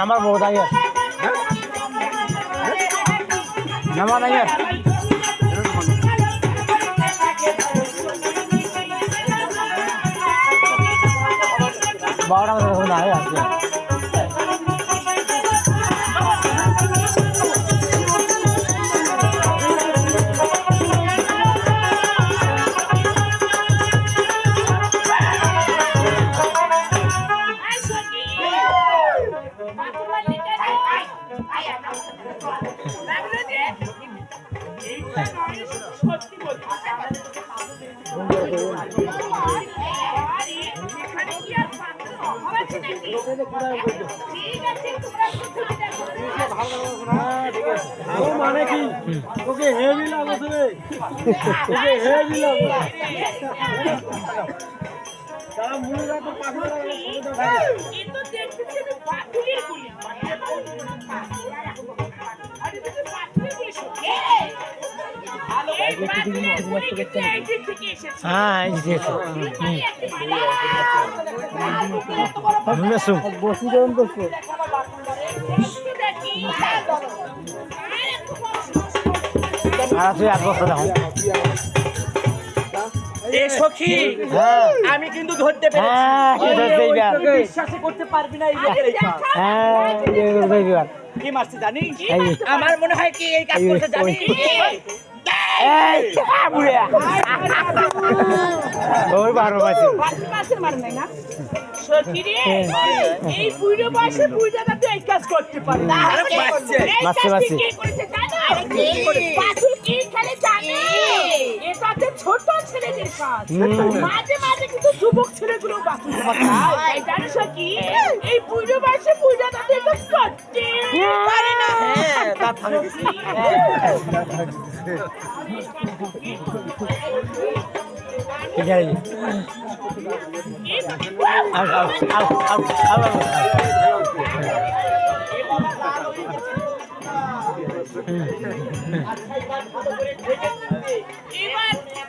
আমার বহুত আগে নামা নাই বারোটা মতো না আসছে মানে কি তোকে হেভি লাগছে রে তোকে হেভি লাগছে তারা মুড়ি রাখো পাখি এই তো দেখতেছি না পাখির গুলি আরে তো পাখির গুলি শোকে ভালো হ্যাঁ এই যে মেসু বসি দেন বসে আমি কিন্তু ধরতে বিশ্বাস করতে পারবি না কি মারছি জানি আমার মনে হয় কি এই কাজ করতে জানি এই বুড়ো বয়সে বুড়াটা তো এই কাজ করতে পারে না এটা ছোট ছেলেদের কাজ মাঝে মাঝে কিন্তু যুবক ছেলেগুলো বাকি জানিস কি এই বুড়ো বয়সে বুড়াটা তো কাজ করতে পারে না ঠিক আছে